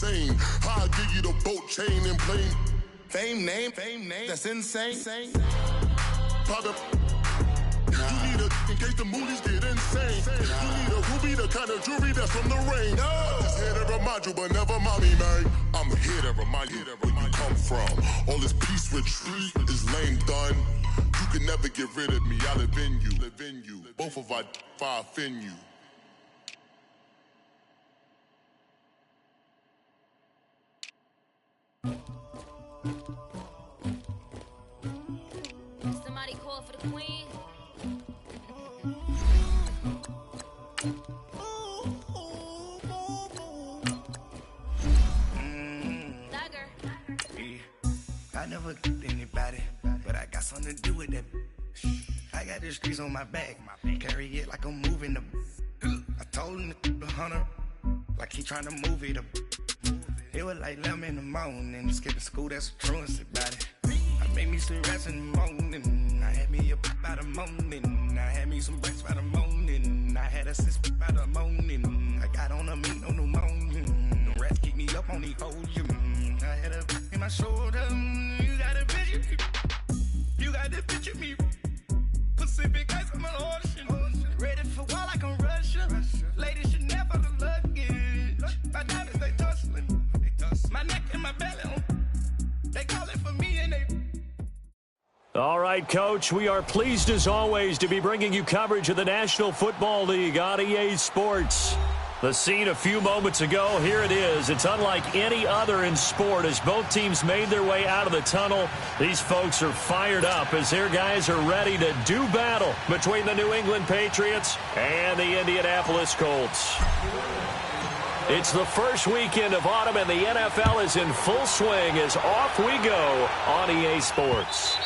insane. How I give you the boat chain and plane. Fame name, that's insane. Private. You need in case the movies get insane. You need a ruby, the kind of jewelry that's from the rain. I'm just here to remind you, but never mind me, man. I'm here to remind you where you come from. All this peace retreat is lame done. You can never get rid of me. I live in you. Both of our fire offend you. Somebody call for the queen. I never anybody, but I got something to do with that. I got the streets on my back, carry it like I'm moving the. I told him the hunter, like he trying to move it up. It was like 11 in the morning, skipping school, that's a truancy about it. I made me some rest in the morning, I had me a by the morning, I had me some breaks by the morning, I had a sis by the morning, I got on a meat on the morning, the rats keep me up on the podium, I had a in my shoulder, you got a picture, you got the picture me, Pacific ice on my ocean, ready for war like I'm Russian, ladies should never the luggage, my diamonds they tussling, my neck and my belly, they calling for me and they. All right, Coach, we are pleased as always to be bringing you coverage of the National Football League on EA Sports. The scene a few moments ago, here it is. It's unlike any other in sport as both teams made their way out of the tunnel. These folks are fired up as their guys are ready to do battle between the New England Patriots and the Indianapolis Colts. It's the first weekend of autumn and the NFL is in full swing as off we go on EA Sports.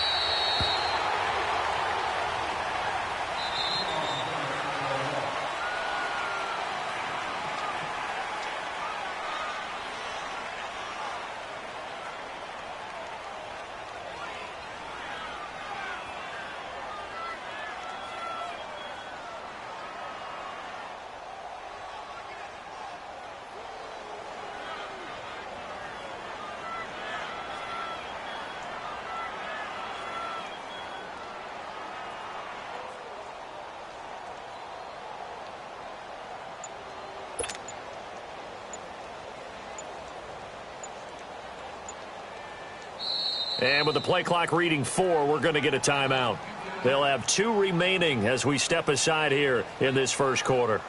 And with the play clock reading 4, we're going to get a timeout. They'll have 2 remaining as we step aside here in this first quarter.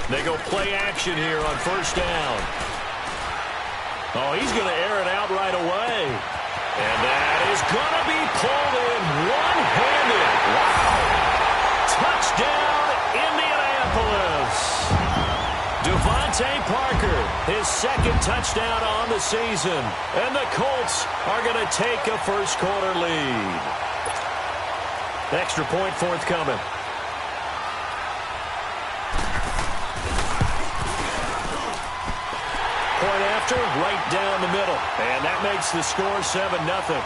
They go play action here on first down. Oh, he's going to air it out right away. And that is going to be pulled in one-handed. Wow. Touchdown, Indianapolis. Devontae Parker, his second touchdown on the season. And the Colts are going to take a first-quarter lead. Extra point forthcoming. Point after, right down the middle. And that makes the score 7-0.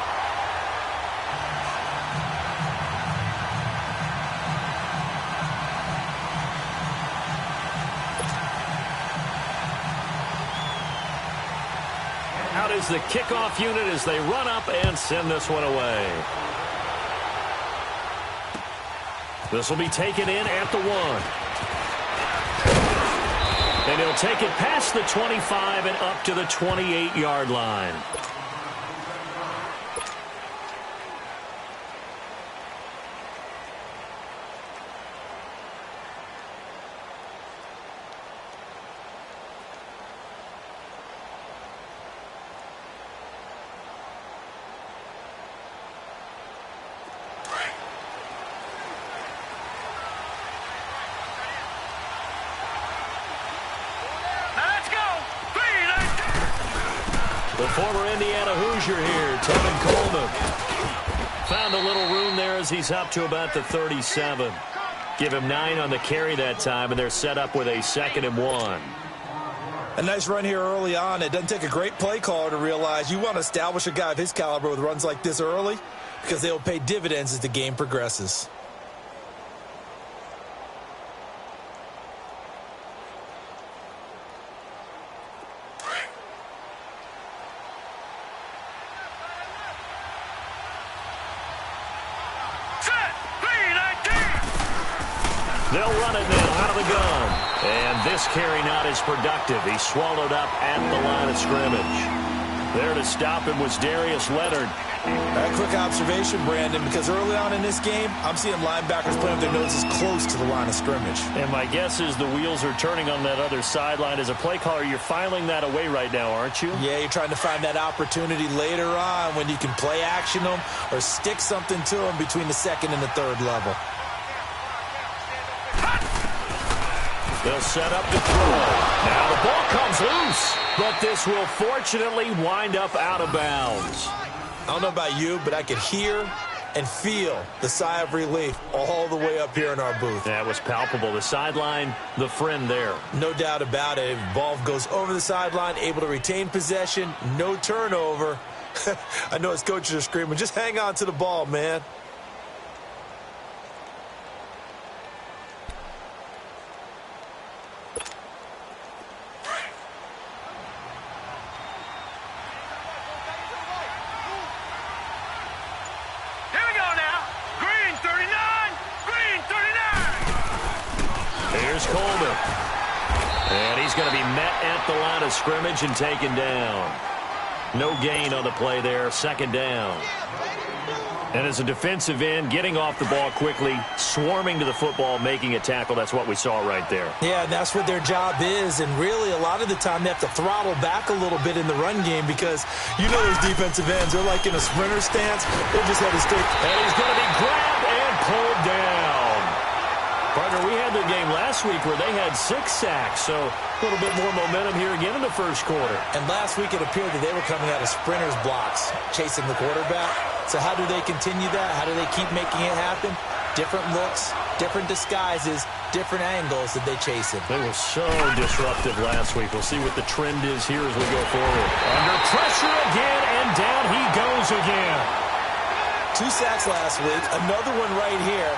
Out is the kickoff unit as they run up and send this one away. This will be taken in at the 1. And he'll take it past the 25 and up to the 28-yard line. former Indiana Hoosier here, Tevin Coleman. Found a little room there as he's up to about the 37. Give him 9 on the carry that time, and they're set up with a 2nd and 1. A nice run here early on. It doesn't take a great play caller to realize you want to establish a guy of his caliber with runs like this early because they will pay dividends as the game progresses. They'll run it now out of the gun. And this carry not as productive. He swallowed up at the line of scrimmage. There to stop him was Darius Leonard. A quick observation, Brandon, because early on in this game, I'm seeing linebackers playing with their noses close to the line of scrimmage. And my guess is the wheels are turning on that other sideline. As a play caller, you're filing that away right now, aren't you? Yeah, you're trying to find that opportunity later on when you can play action them or stick something to them between the 2nd and the 3rd level. They'll set up the throw. Now the ball comes loose, but this will fortunately wind up out of bounds. I don't know about you, but I could hear and feel the sigh of relief all the way up here in our booth. That was palpable. The sideline, the friend there. No doubt about it. Ball goes over the sideline, able to retain possession, no turnover. I know his coaches are screaming, just hang on to the ball, man. Coleman. And he's going to be met at the line of scrimmage and taken down. No gain on the play there, 2nd down. And as a defensive end, getting off the ball quickly, swarming to the football, making a tackle, that's what we saw right there. Yeah, and that's what their job is. And really, a lot of the time, they have to throttle back a little bit in the run game because you know those defensive ends, they're like in a sprinter stance. They're just headed straight. And he's going to be grabbed and pulled down. Partner, we had their game last week where they had 6 sacks, so a little bit more momentum here again in the 1st quarter. And last week it appeared that they were coming out of sprinters blocks, chasing the quarterback. So how do they continue that? How do they keep making it happen? Different looks, different disguises, different angles that they chase him. They were so disruptive last week. We'll see what the trend is here as we go forward. Under pressure again, and down he goes again. 2 sacks last week, another one right here.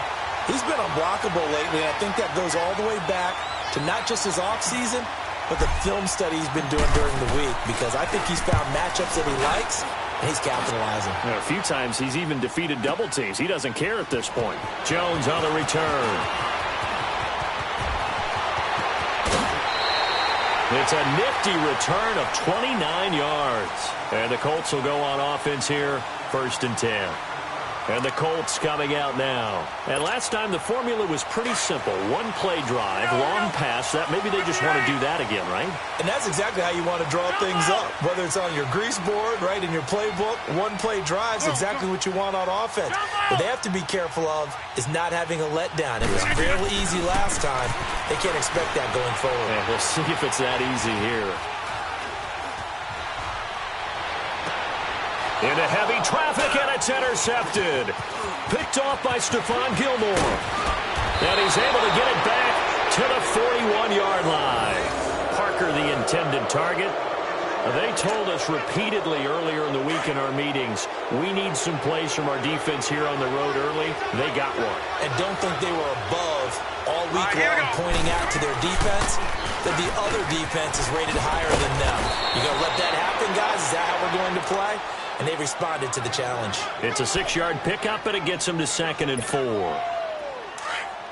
He's been unblockable lately, and I think that goes all the way back to not just his offseason, but the film study he's been doing during the week, because I think he's found matchups that he likes, and he's capitalizing. Yeah, a few times he's even defeated double teams. He doesn't care at this point. Jones on the return. It's a nifty return of 29 yards. And the Colts will go on offense here, 1st and 10. And the Colts coming out now. And last time the formula was pretty simple. 1 play drive, long pass. That maybe they just want to do that again, right? And that's exactly how you want to draw things up. Whether it's on your grease board, right, in your playbook, 1 play drive is exactly what you want on offense. What they have to be careful of is not having a letdown. It was fairly easy last time. They can't expect that going forward. Yeah, we'll see if it's that easy here. Into heavy traffic, and it's intercepted. Picked off by Stephon Gilmore. And he's able to get it back to the 41-yard line. Parker, the intended target. They told us repeatedly earlier in the week in our meetings, we need some plays from our defense here on the road early. They got one. And don't think they were above all week long pointing out to their defense that the other defense is rated higher than them. You going to let that happen, guys? Is that how we're going to play? And they responded to the challenge. It's a 6-yard pickup, and it gets them to 2nd and 4.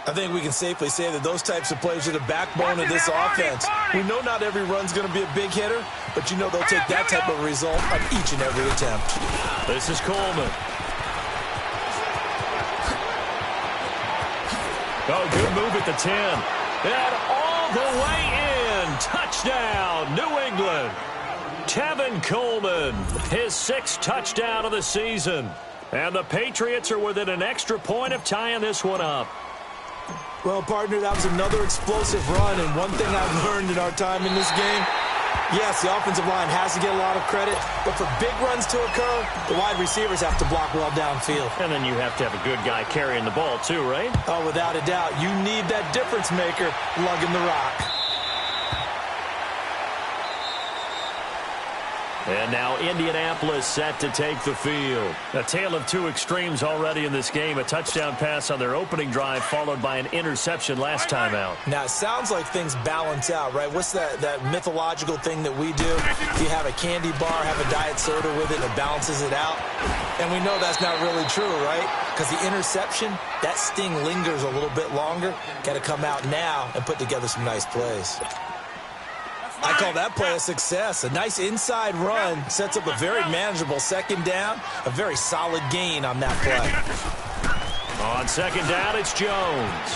I think we can safely say that those types of plays are the backbone of this offense. We know not every run's going to be a big hitter, but you know they'll take that type of result on each and every attempt. This is Coleman. Oh, good move at the 10. And all the way in. Touchdown, New England. Tevin Coleman, his 6th touchdown of the season. And the Patriots are within an extra point of tying this one up. Well, partner, that was another explosive run, and one thing I've learned in our time in this game, Yes, the offensive line has to get a lot of credit, but for big runs to occur, the wide receivers have to block well downfield. And then you have to have a good guy carrying the ball too, right? Oh, without a doubt. You need that difference maker lugging the rock. And now Indianapolis set to take the field. A tale of two extremes already in this game. A touchdown pass on their opening drive followed by an interception last time out. Now, it sounds like things balance out, right? What's that mythological thing that we do? If you have a candy bar, have a diet soda with it, it balances it out. And we know that's not really true, right? Because the interception, that sting lingers a little bit longer. Got to come out now and put together some nice plays. I call that play a success. A nice inside run sets up a very manageable second down, a very solid gain on that play. On second down, it's Jones.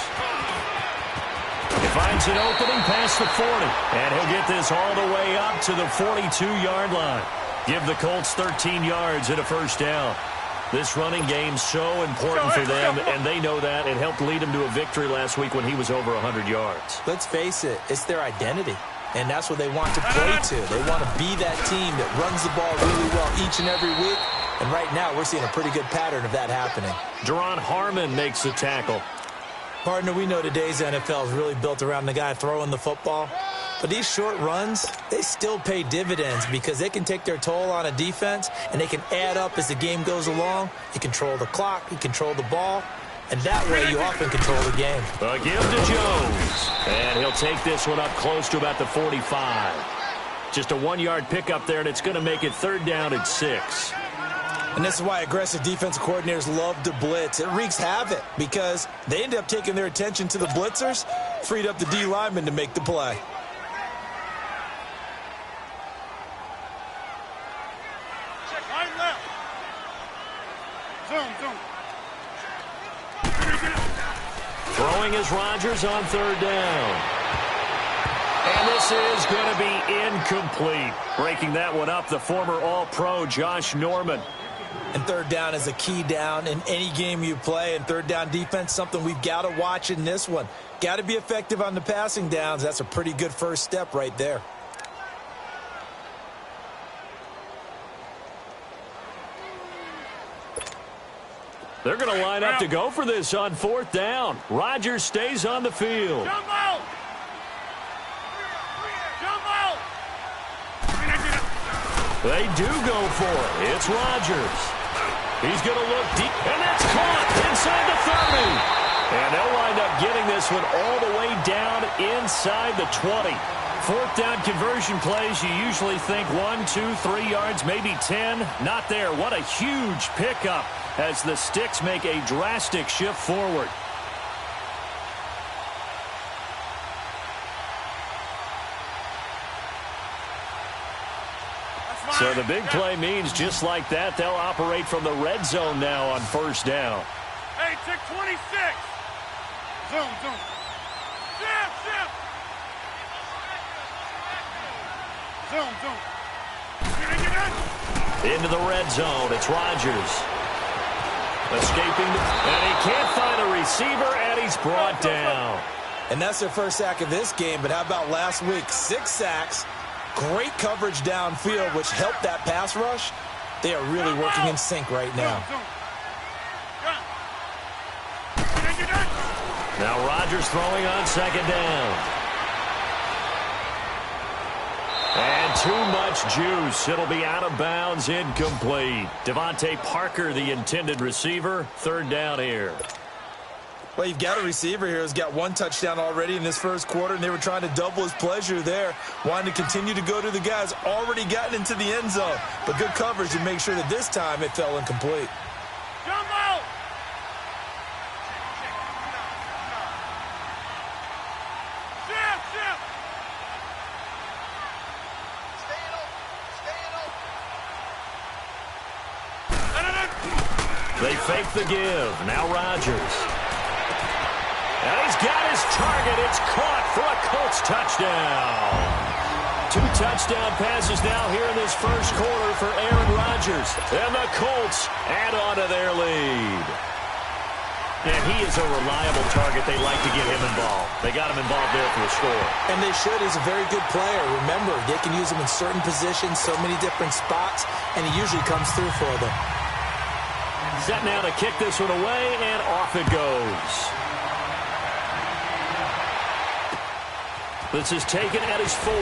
He finds an opening past the 40, and he'll get this all the way up to the 42-yard line. Give the Colts 13 yards and a first down. This running game's so important for them, and they know that. It helped lead them to a victory last week when he was over 100 yards. Let's face it, it's their identity. And that's what they want to play to. They want to be that team that runs the ball really well each and every week. And right now, we're seeing a pretty good pattern of that happening. Duron Harmon makes the tackle. Partner, we know today's NFL is really built around the guy throwing the football. But these short runs, they still pay dividends because they can take their toll on a defense, and they can add up as the game goes along. You control the clock, you control the ball. And that way, you often control the game. A give to Jones. And he'll take this one up close to about the 45. Just a 1-yard pickup there, and it's going to make it third down and 6. And this is why aggressive defensive coordinators love to blitz. It wreaks havoc because they end up taking their attention to the blitzers, freed up the D lineman to make the play. Check right left. Zoom. Throwing is Rodgers on third down. And this is going to be incomplete. Breaking that one up, the former All-Pro Josh Norman. And third down is a key down in any game you play. And third down defense, something we've got to watch in this one. Got to be effective on the passing downs. That's a pretty good first step right there. They're going to line up to go for this on fourth down. Rodgers stays on the field. Jump out! Jump out! They do go for it. It's Rodgers. He's going to look deep, and that's caught inside the 30. And they'll wind up getting this one all the way down inside the 20. Fourth down conversion plays, you usually think 1, 2, 3 yards, maybe 10. Not there. What a huge pickup as the Sticks make a drastic shift forward. So the big play means just like that, they'll operate from the red zone now on first down. Hey, check 26. Zoom. Shift. Zoom. Into the red zone, it's Rodgers. Escaping, and he can't find a receiver, and he's brought down. And that's their first sack of this game, but how about last week? 6 sacks, great coverage downfield, which helped that pass rush. They are really working in sync right now. Now Rodgers throwing on second down. And too much juice. It'll be out of bounds, incomplete. Devontae Parker, the intended receiver. Third down here. Well, you've got a receiver here who's got 1 touchdown already in this first quarter, and they were trying to double his pleasure there, wanting to continue to go to the guys already gotten into the end zone. But good coverage to make sure that this time it fell incomplete. Jump out! Shift! They fake the give. Now Rodgers. And he's got his target. It's caught for a Colts touchdown. 2 touchdown passes now here in this first quarter for Aaron Rodgers. And the Colts add on to their lead. And he is a reliable target. They like to get him involved. They got him involved there for the score. And they should. He's a very good player. Remember, they can use him in certain positions, so many different spots, and he usually comes through for them. Set now to kick this one away, and off it goes. This is taken at his 4.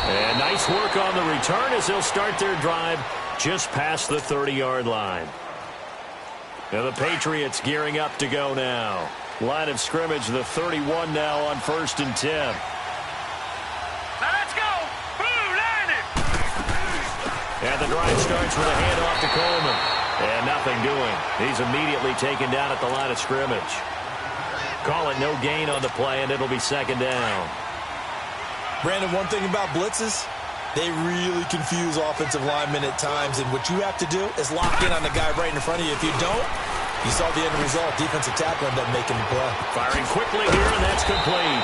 And nice work on the return as they'll start their drive just past the 30-yard line. Now the Patriots gearing up to go now. Line of scrimmage, the 31 now on 1st and 10. Now let's go. Blue line it. And the drive starts with a handoff to Coleman. And nothing doing. He's immediately taken down at the line of scrimmage. Call it no gain on the play, and it'll be 2nd down. Brandon, one thing about blitzes, they really confuse offensive linemen at times, and what you have to do is lock in on the guy right in front of you. If you don't, you saw the end result. Defensive tackle ended up making the play. Firing quickly here, and that's complete.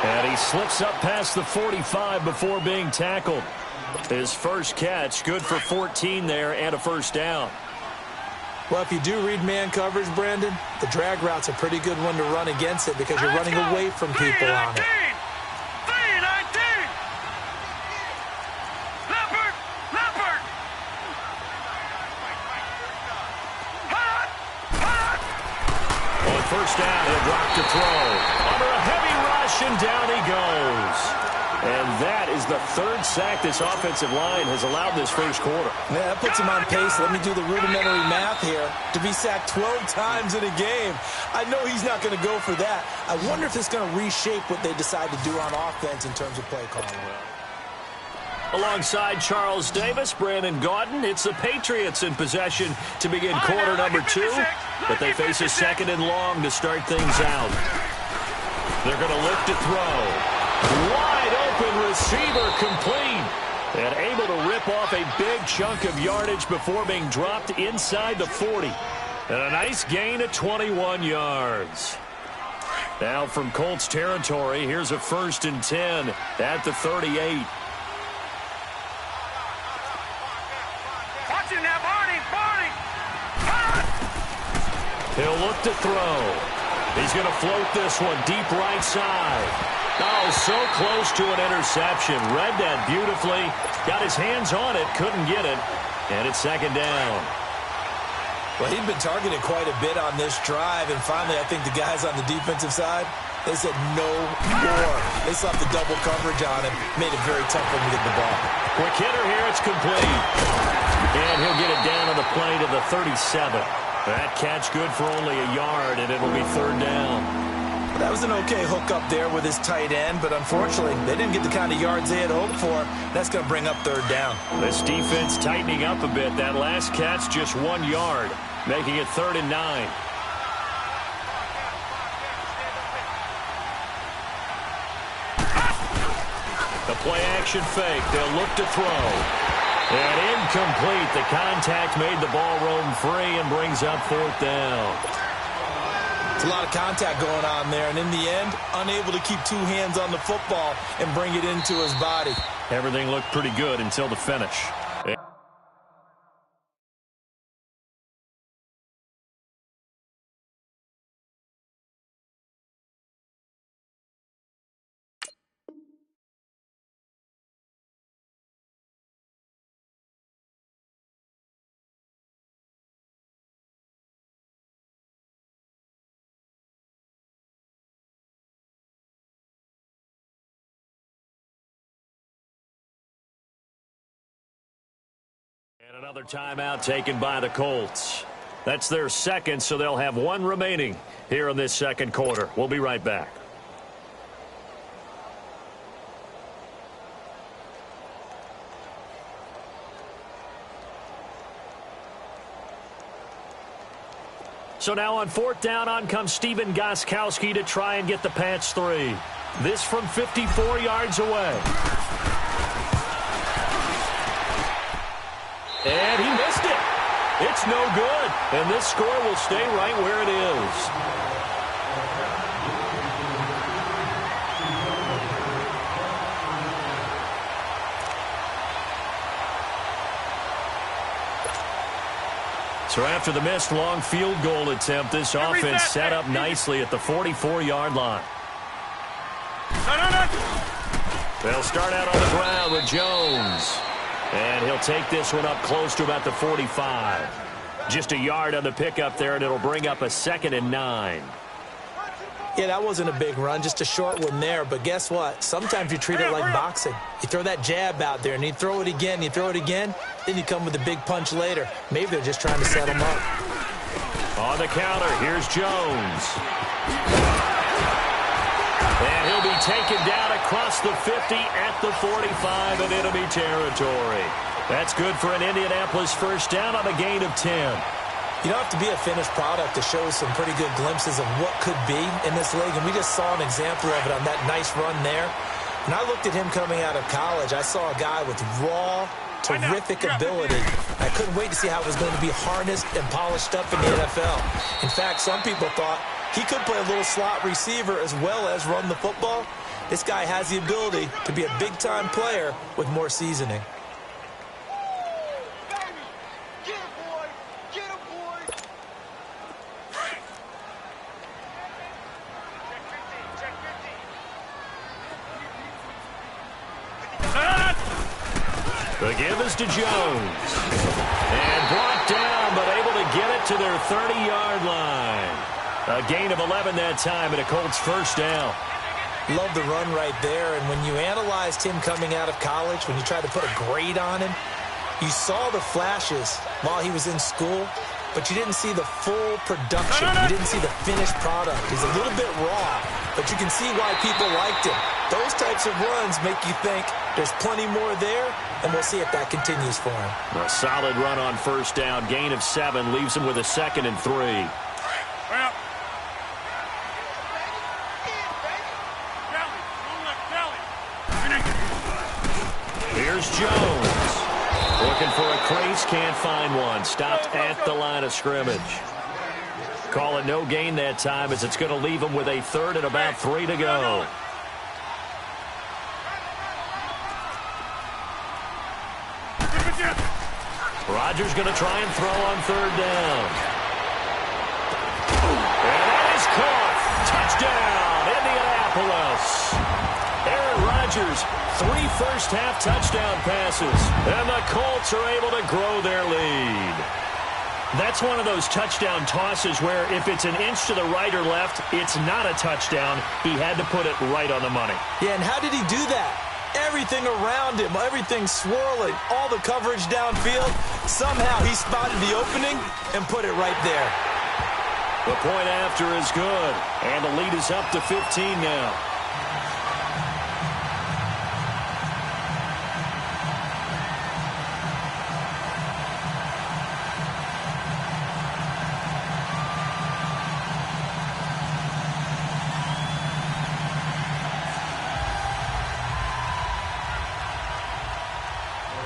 And he slips up past the 45 before being tackled. His first catch, good for 14 there and a 1st down. Well, if you do read man coverage, Brandon, the drag route's a pretty good one to run against it because you're running away from people on it. 3-19. Leopard. On 1st down, he'll drop to throw. Under a heavy rush, and down he goes. And that is the 3rd sack this offensive line has allowed this first quarter. Yeah, that puts him on pace. Let me do the rudimentary math here. To be sacked 12 times in a game, I know he's not going to go for that. I wonder if it's going to reshape what they decide to do on offense in terms of play calling. Alongside Charles Davis, Brandon Gaudin, it's the Patriots in possession to begin quarter number 2, but they face a 2nd and long to start things out. They're going to look to throw. Wide open receiver, complete, and able to rip off a big chunk of yardage before being dropped inside the 40. And a nice gain of 21 yards. Now from Colts territory, here's a 1st and 10 at the 38. Watch it now, Barney. He'll look to throw. He's going to float this one deep right side. Oh, so close to an interception. Read that beautifully. Got his hands on it. Couldn't get it. And it's 2nd down. Well, he'd been targeted quite a bit on this drive, and finally I think the guys on the defensive side, they said no more. They slapped the double coverage on him. Made it very tough for him to get the ball. Quick hitter here. It's complete. And he'll get it down on the play to the 37. That catch good for only a yard, and it'll be 3rd down. That was an okay hook up there with his tight end, but unfortunately, they didn't get the kind of yards they had hoped for. That's going to bring up 3rd down. This defense tightening up a bit. That last catch, just 1 yard, making it 3rd and 9. The play action fake. They'll look to throw. And incomplete. The contact made the ball roam free and brings up 4th down. It's a lot of contact going on there, and in the end, unable to keep 2 hands on the football and bring it into his body. Everything looked pretty good until the finish. And another timeout taken by the Colts. That's their 2nd, so they'll have 1 remaining here in this 2nd quarter. We'll be right back. So now on 4th down, on comes Stephen Gostkowski to try and get the Pats 3. This from 54 yards away. And he missed it. It's no good. And this score will stay right where it is. So after the missed long field goal attempt, this offense set up nicely at the 44-yard line. They'll start out on the ground with Jones. And he'll take this one up close to about the 45. Just a yard on the pickup there, and it'll bring up a 2nd and 9. Yeah, that wasn't a big run, just a short one there. But guess what? Sometimes you treat it like boxing. You throw that jab out there, and you throw it again, then you come with a big punch later. Maybe they're just trying to set him up. On the counter, here's Jones. And he'll be taken down across the 50 at the 45 in enemy territory. That's good for an Indianapolis first down on a gain of 10. You don't have to be a finished product to show some pretty good glimpses of what could be in this league, and we just saw an example of it on that nice run there. When I looked at him coming out of college, I saw a guy with raw, terrific ability. I couldn't wait to see how it was going to be harnessed and polished up in the NFL. In fact, some people thought he could play a little slot receiver as well as run the football. This guy has the ability to be a big-time player with more seasoning. The give is to Jones. And brought down, but able to get it to their 30-yard line. A gain of 11 that time, and a Colts first down. Love the run right there, and when you analyzed him coming out of college, when you tried to put a grade on him, you saw the flashes while he was in school, but you didn't see the full production. You didn't see the finished product. He's a little bit raw, but you can see why people liked him. Those types of runs make you think there's plenty more there, and we'll see if that continues for him. A solid run on first down. Gain of 7 leaves him with a 2nd and 3. Here's Jones. Looking for a crease, can't find one. Stopped at the line of scrimmage. Call it no gain that time, as it's going to leave him with a 3rd and about 3 to go. Rodgers going to try and throw on 3rd down. And that is caught. Touchdown, Indianapolis. Aaron Rodgers, 3 first-half touchdown passes. And the Colts are able to grow their lead. That's one of those touchdown tosses where if it's an inch to the right or left, it's not a touchdown. He had to put it right on the money. Yeah, and how did he do that? Everything around him, everything swirling, all the coverage downfield. Somehow he spotted the opening and put it right there. The point after is good, and the lead is up to 15 now.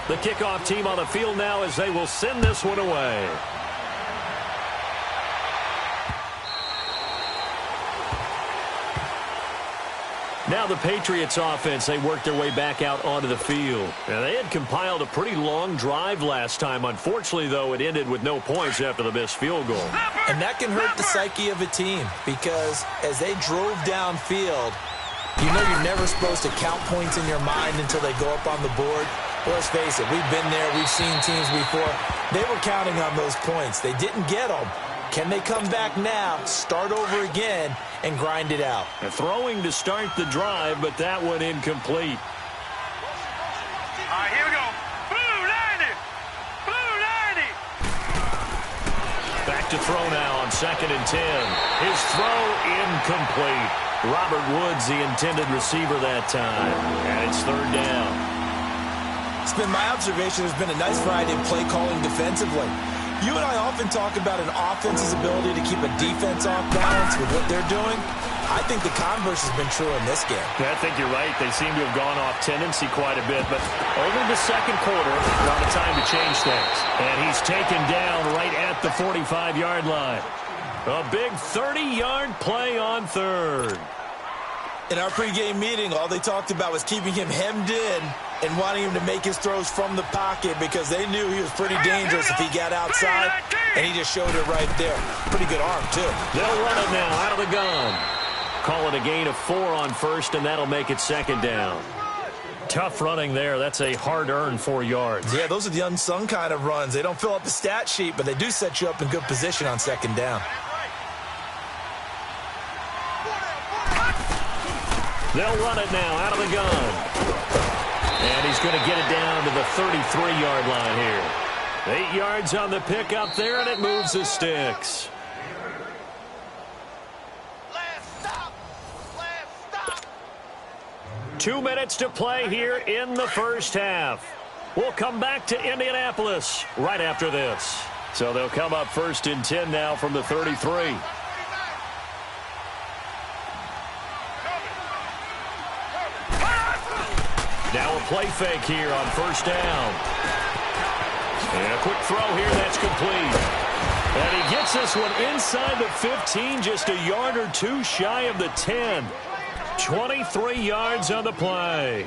The kickoff team on the field now as they will send this one away. Now the Patriots offense, they worked their way back out onto the field. Now, they had compiled a pretty long drive last time. Unfortunately, though, it ended with no points after the missed field goal. And that can hurt the psyche of a team because as they drove downfield, you know you're never supposed to count points in your mind until they go up on the board. Well, let's face it, we've been there, we've seen teams before. They were counting on those points. They didn't get them. Can they come back now, start over again, and grind it out? And throwing to start the drive, but that one incomplete. All right, here we go. Blue 90! Blue 90! Back to throw now on 2nd and 10. His throw incomplete. Robert Woods, the intended receiver that time. And it's 3rd down. It's been my observation there's been a nice variety of play calling defensively. You and I often talk about an offense's ability to keep a defense off balance with what they're doing. I think the converse has been true in this game. Yeah, I think you're right. They seem to have gone off tendency quite a bit, but over the second quarter, not a time to change things. And he's taken down right at the 45-yard line. A big 30-yard play on 3rd. In our pregame meeting, all they talked about was keeping him hemmed in and wanting him to make his throws from the pocket because they knew he was pretty dangerous if he got outside, and he just showed it right there. Pretty good arm, too. They'll run it now out of the gun. Call it a gain of 4 on first, and that'll make it second down. Tough running there. That's a hard-earned 4 yards. Yeah, those are the unsung kind of runs. They don't fill up the stat sheet, but they do set you up in good position on second down. They'll run it now out of the gun. And he's going to get it down to the 33-yard line here. 8 yards on the pickup there, and it moves the sticks. Last stop. 2 minutes to play here in the first half. We'll come back to Indianapolis right after this. So they'll come up first and 10 now from the 33. Now a play fake here on first down. And a quick throw here, that's complete. And he gets this one inside the 15, just a yard or 2 shy of the 10. 23 yards on the play.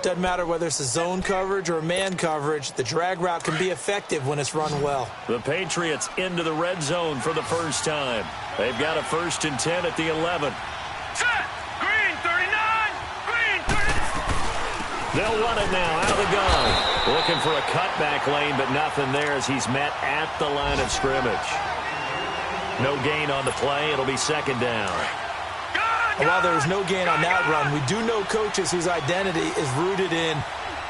Doesn't matter whether it's a zone coverage or man coverage, the drag route can be effective when it's run well. The Patriots into the red zone for the first time. They've got a first and 10 at the 11. Set. Green 39. Green 39. They'll run it now out of the gun. Looking for a cutback lane, but nothing there as he's met at the line of scrimmage. No gain on the play. It'll be second down. And while there was no gain on that run, we do know coaches whose identity is rooted in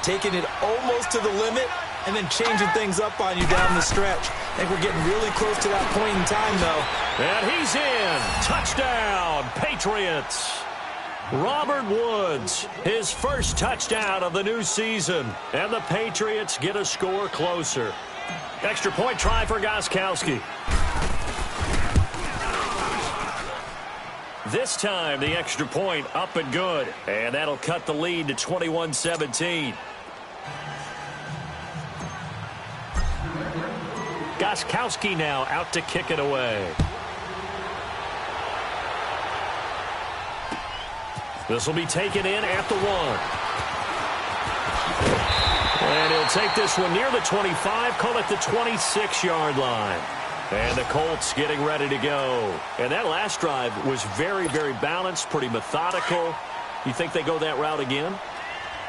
taking it almost to the limit and then changing things up on you down the stretch. I think we're getting really close to that point in time, though. And he's in. Touchdown, Patriots. Robert Woods, his first touchdown of the new season. And the Patriots get a score closer. Extra point try for Gostkowski. This time, the extra point up and good. And that'll cut the lead to 21-17. Gostkowski now out to kick it away. This will be taken in at the 1. And he'll take this one near the 25, call it the 26-yard line. And the Colts getting ready to go. And that last drive was very, very balanced, pretty methodical. You think they go that route again?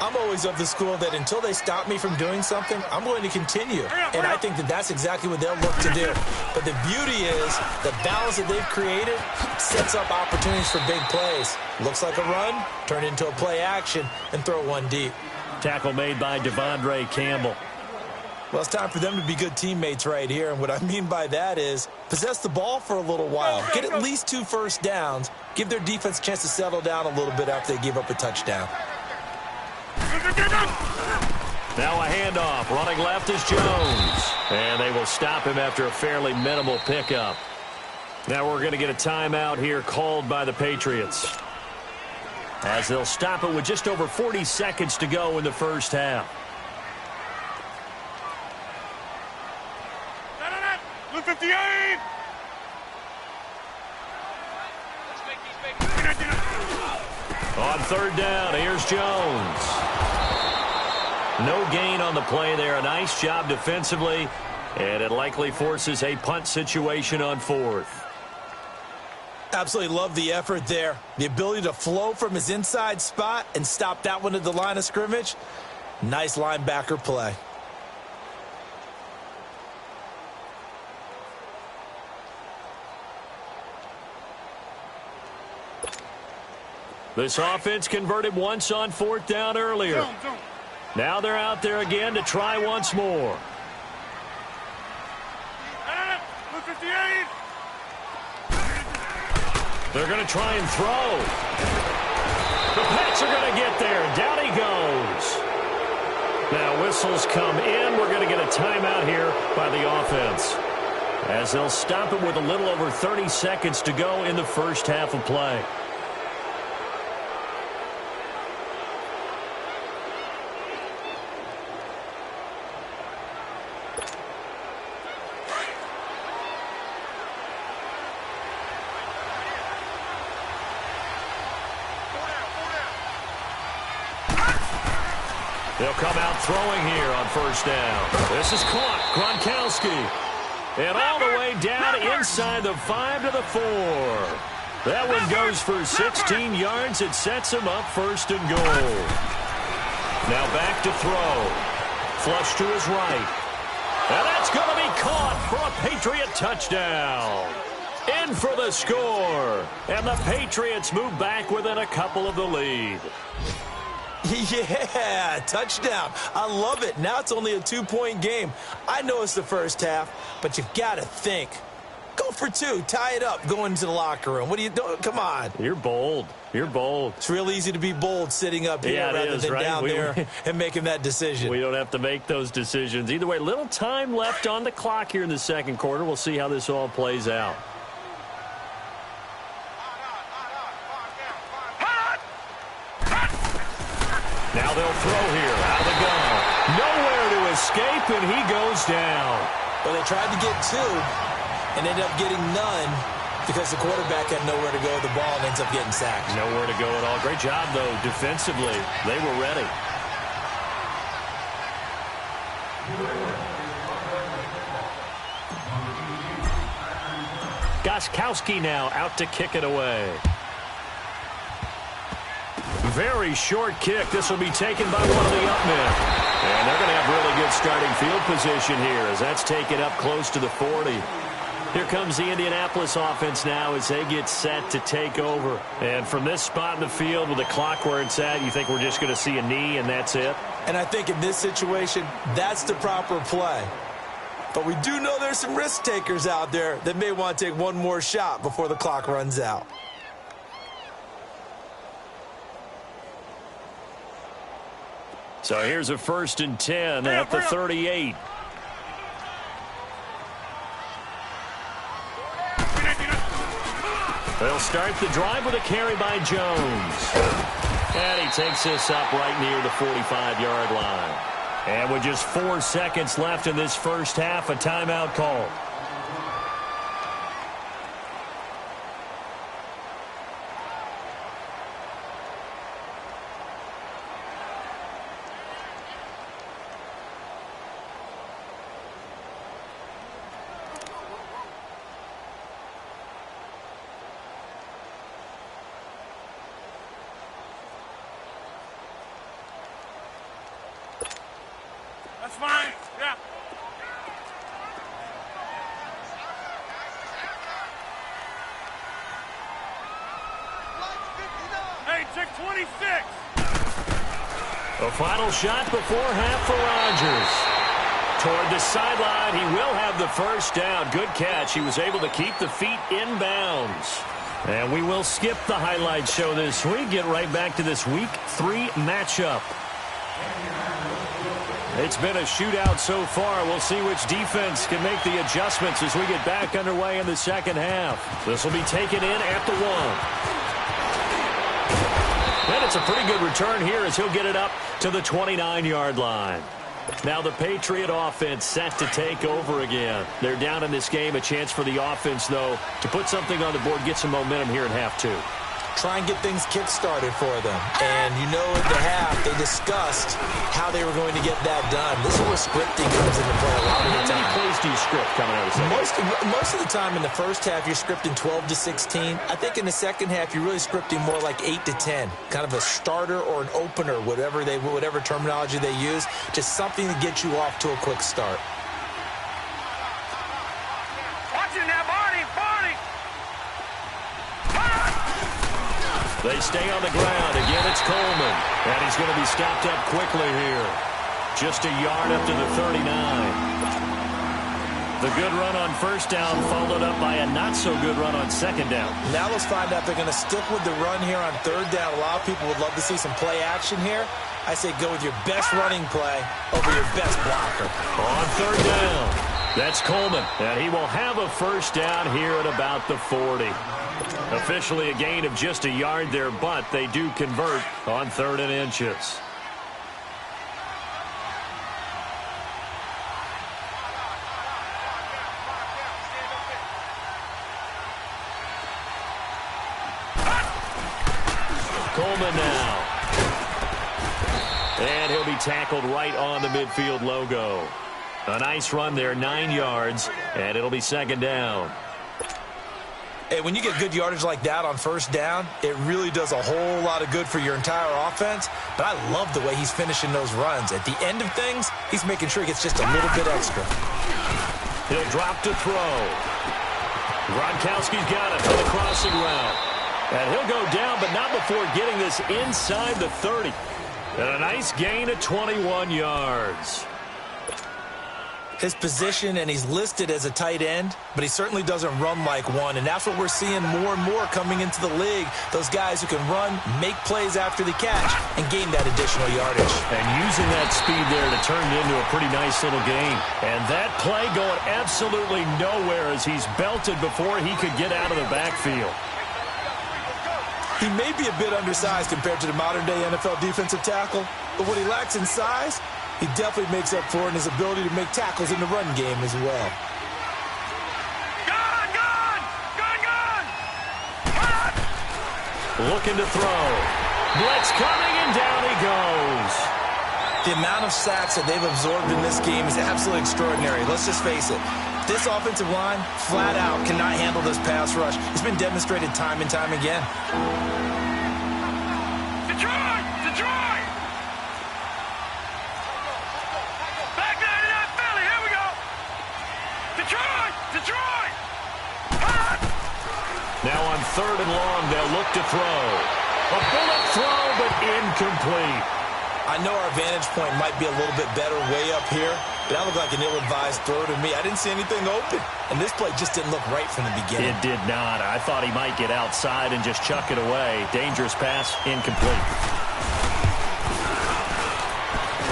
I'm always of the school that until they stop me from doing something, I'm going to continue. And I think that that's exactly what they'll look to do. But the beauty is the balance that they've created sets up opportunities for big plays. Looks like a run, turn into a play action, and throw one deep. Tackle made by Devondre Campbell. Well, it's time for them to be good teammates right here. And what I mean by that is possess the ball for a little while. Get at least 2 first downs. Give their defense a chance to settle down a little bit after they give up a touchdown. Now a handoff. Running left is Jones. And they will stop him after a fairly minimal pickup. Now we're going to get a timeout here called by the Patriots, as they'll stop it with just over 40 seconds to go in the first half. Blue 58. On third down, here's Jones. No gain on the play there. A nice job defensively, and it likely forces a punt situation on 4th. Absolutely love the effort there. The ability to flow from his inside spot and stop that one at the line of scrimmage. Nice linebacker play. This offense converted once on 4th down earlier. Now they're out there again to try once more. Blue 58. They're going to try and throw. The Pats are going to get there. Down he goes. Now whistles come in. We're going to get a timeout here by the offense, as they'll stop it with a little over 30 seconds to go in the first half of play. They'll come out throwing here on first down. This is caught. Gronkowski. And all the way down inside the 5 to the 4. That one goes for 16 yards. It sets him up first and goal. Now back to throw. Flush to his right. And that's going to be caught for a Patriot touchdown. In for the score. And the Patriots move back within a couple of the lead. Yeah, touchdown. I love it. Now it's only a 2-point game. I know it's the first half, but you've got to think. Go for 2. Tie it up. Go into the locker room. What are you doing? Come on. You're bold. You're bold. It's real easy to be bold sitting up here rather than down there and making that decision. We don't have to make those decisions. Either way, little time left on the clock here in the second quarter. We'll see how this all plays out. Now they'll throw here out of the gun. Nowhere to escape, and he goes down. Well, they tried to get 2 and ended up getting none because the quarterback had nowhere to go with the ball and ends up getting sacked. Nowhere to go at all. Great job, though, defensively. They were ready. Gostkowski now out to kick it away. Very short kick. This will be taken by one of the up men. And they're going to have really good starting field position here as that's taken up close to the 40. Here comes the Indianapolis offense now as they get set to take over. And from this spot in the field with the clock where it's at, you think we're just going to see a knee and that's it? And I think in this situation, that's the proper play. But we do know there's some risk takers out there that may want to take one more shot before the clock runs out. So here's a 1st and 10 at the 38. They'll start the drive with a carry by Jones. And he takes this up right near the 45-yard line. And with just 4 seconds left in this first half, a timeout call. That's fine. Yeah. Hey, check 26. A final shot before half for Rodgers. Toward the sideline, he will have the first down. Good catch. He was able to keep the feet in bounds. And we will skip the highlight show this week. Get right back to this Week 3 matchup. It's been a shootout so far. We'll see which defense can make the adjustments as we get back underway in the second half. This will be taken in at the 1. And it's a pretty good return here as he'll get it up to the 29-yard line. Now the Patriot offense set to take over again. They're down in this game. A chance for the offense, though, to put something on the board, get some momentum here in half 2. Try and get things kick-started for them. And you know at the half, they discussed how they were going to get that done. This is where scripting comes into play a lot of the time. How many plays do you script coming out of the second? Most of the time in the first half, you're scripting 12 to 16. I think in the second half, you're really scripting more like 8 to 10. Kind of a starter or an opener, whatever terminology they use. Just something to get you off to a quick start. Watching that body. They stay on the ground. Again, it's Coleman. And he's going to be stopped up quickly here. Just a yard up to the 39. The good run on first down followed up by a not-so-good run on second down. Now let's find out if they're going to stick with the run here on third down. A lot of people would love to see some play action here. I say go with your best running play over your best blocker. On third down, that's Coleman. And he will have a first down here at about the 40. Officially a gain of just a yard there, but they do convert on 3rd and inches. Coleman now. And he'll be tackled right on the midfield logo. A nice run there, 9 yards, and it'll be second down. Hey, when you get good yardage like that on first down, it really does a whole lot of good for your entire offense. But I love the way he's finishing those runs. At the end of things, he's making sure he gets just a little bit extra. He'll drop to throw. Gronkowski's got it on the crossing route. And he'll go down, but not before getting this inside the 30. And a nice gain of 21 yards. His position, and he's listed as a tight end, but he certainly doesn't run like one, and that's what we're seeing more and more coming into the league. Those guys who can run, make plays after the catch, and gain that additional yardage. And using that speed there to turn it into a pretty nice little game. And that play going absolutely nowhere as he's belted before he could get out of the backfield. He may be a bit undersized compared to the modern-day NFL defensive tackle, but what he lacks in size, he definitely makes up for in his ability to make tackles in the run game as well. Looking to throw. Blitz coming, and down he goes. The amount of sacks that they've absorbed in this game is absolutely extraordinary. Let's just face it. This offensive line, flat out, cannot handle this pass rush. It's been demonstrated time and time again. Detroit! Detroit! Back down to that Philly. Here we go. Detroit! Detroit! Now on 3rd and long, they'll look to throw. A bullet throw, but incomplete. I know our vantage point might be a little bit better way up here, but that looked like an ill-advised throw to me. I didn't see anything open, and this play just didn't look right from the beginning. It did not. I thought he might get outside and just chuck it away. Dangerous pass, incomplete.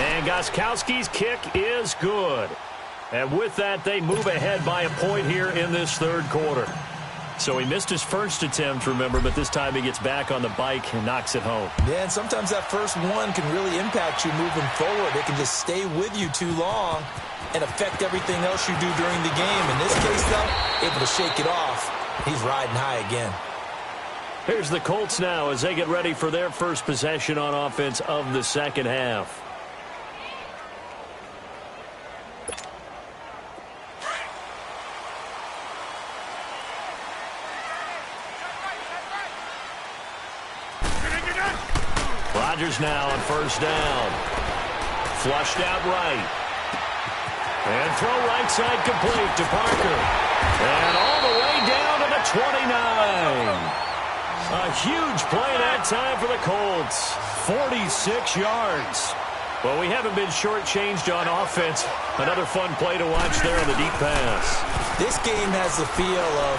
And Gostkowski's kick is good. And with that, they move ahead by a point here in this third quarter. So he missed his first attempt, remember, but this time he gets back on the bike and knocks it home. Yeah, and sometimes that first one can really impact you moving forward. It can just stay with you too long and affect everything else you do during the game. In this case, though, able to shake it off. He's riding high again. Here's the Colts now as they get ready for their first possession on offense of the second half. Rodgers now on first down. Flushed out right. And throw right side complete to Parker. And all the way down to the 29. A huge play that time for the Colts. 46 yards. Well, we haven't been shortchanged on offense. Another fun play to watch there on the deep pass. This game has the feel of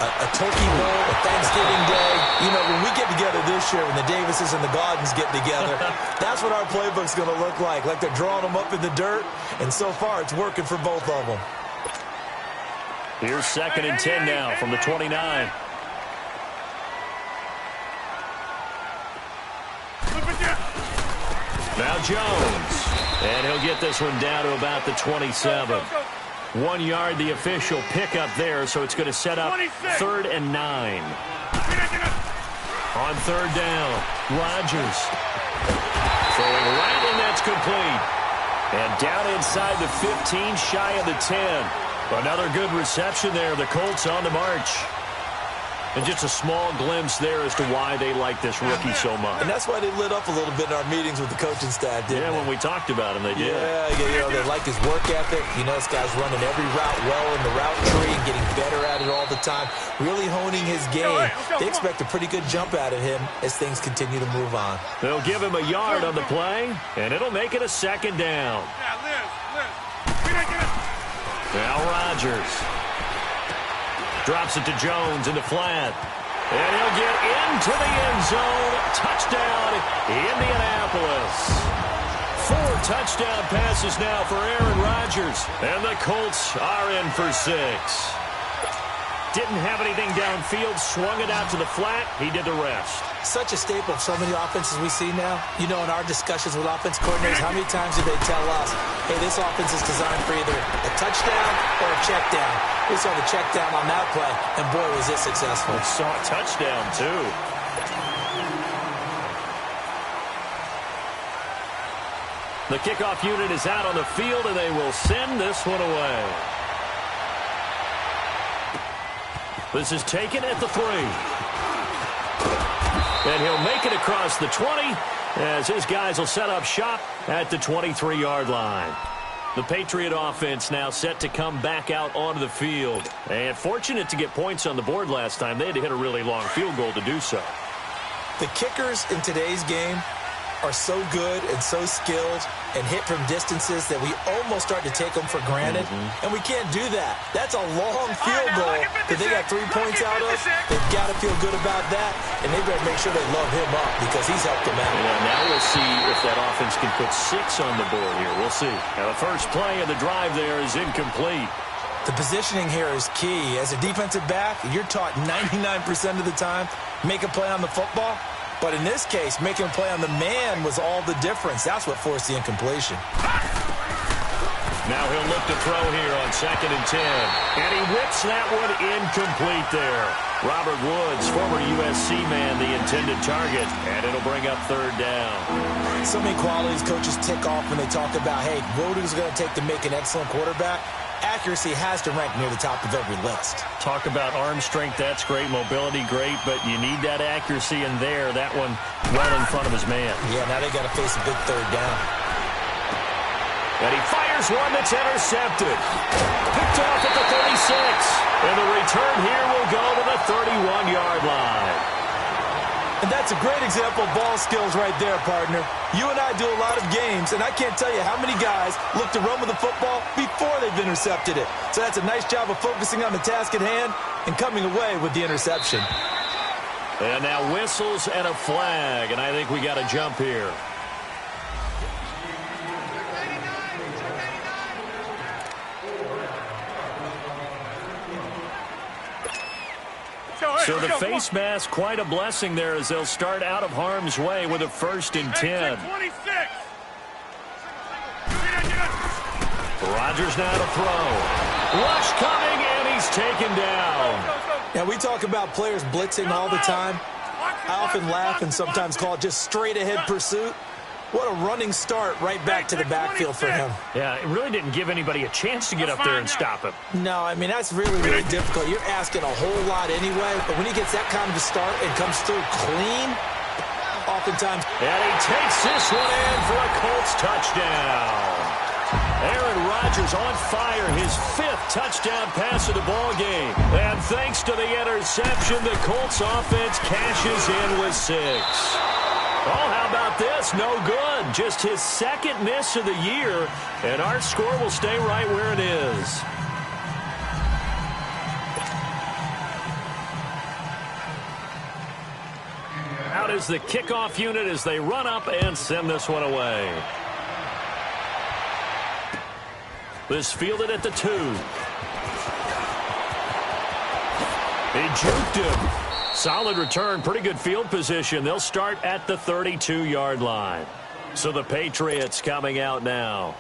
a turkey bowl, a Thanksgiving day. You know, when we get together this year, when the Davises and the Gaudens get together, that's what our playbook's going to look like they're drawing them up in the dirt, and so far it's working for both of them. Here's 2nd and 10 now from the 29. Now Jones, and he'll get this one down to about the 27. 1 yard, the official pickup there, so it's going to set up 3rd and 9. On 3rd down, Rodgers. Throwing right, and that's complete. And down inside the 15, shy of the 10. Another good reception there. The Colts on the march. And just a small glimpse there as to why they like this rookie so much. And that's why they lit up a little bit in our meetings with the coaching staff, didn't they? When we talked about him, they did. Yeah, you know, they like his work ethic. You know, this guy's running every route well in the route tree and getting better at it all the time, really honing his game. They expect a pretty good jump out of him as things continue to move on. They'll give him a yard on the play, and it'll make it a 2nd down. Now Rodgers. Drops it to Jones into flat. And he'll get into the end zone. Touchdown, Indianapolis. 4 touchdown passes now for Aaron Rodgers. And the Colts are in for 6. Didn't have anything downfield, swung it out to the flat. He did the rest. Such a staple of so many offenses we see now. You know, in our discussions with offense coordinators, how many times do they tell us, hey, this offense is designed for either a touchdown or a check down. We saw the check down on that play, and boy, was it successful. We saw a touchdown, too. The kickoff unit is out on the field, and they will send this one away. This is taken at the 3. And he'll make it across the 20 as his guys will set up shop at the 23-yard line. The Patriot offense now set to come back out onto the field. And fortunate to get points on the board last time. They had to hit a really long field goal to do so. The kickers in today's game are so good and so skilled and hit from distances that we almost start to take them for granted. And we can't do that. That's a long field goal that they got 3 points out of. They've got to feel good about that, and they better make sure they love him up because he's helped them out. Yeah, now we'll see if that offense can put 6 on the board here. We'll see. Now the first play of the drive there is incomplete. The positioning here is key. As a defensive back, you're taught 99% of the time, make a play on the football. But in this case, making a play on the man was all the difference. That's what forced the incompletion. Now he'll look to throw here on 2nd and 10. And he whips that one incomplete there. Robert Woods, former USC man, the intended target. And it'll bring up 3rd down. So many qualities coaches tick off when they talk about, hey, what is it going to take to make an excellent quarterback? Accuracy has to rank near the top of every list. Talk about arm strength, that's great. Mobility, great. But you need that accuracy in there. That one well in front of his man. Yeah, now they got to face a big 3rd down. And he fires one that's intercepted. Picked off at the 36. And the return here will go to the 31-yard line. And that's a great example of ball skills right there, partner. You and I do a lot of games, and I can't tell you how many guys look to run with the football before they've intercepted it. So that's a nice job of focusing on the task at hand and coming away with the interception. And now whistles and a flag, and I think we got a jump here. So the face mask, quite a blessing there as they'll start out of harm's way with a 1st and 10. Rodgers now to throw. Rush coming, and he's taken down. Now, we talk about players blitzing all the time. I often laugh and sometimes call it just straight-ahead pursuit. What a running start right back to the backfield for him. Yeah, it really didn't give anybody a chance to get up there and stop him. No, I mean, that's really, really difficult. You're asking a whole lot anyway, but when he gets that kind of a start and comes through clean, oftentimes. And he takes this one in for a Colts touchdown. Aaron Rodgers on fire, his 5th touchdown pass of the ball game. And thanks to the interception, the Colts offense cashes in with 6. Oh, how about this? No good. Just his 2nd miss of the year, and our score will stay right where it is. Out is the kickoff unit as they run up and send this one away. This fielded at the 2. He juked him. Solid return, pretty good field position. They'll start at the 32-yard line. So the Patriots coming out now.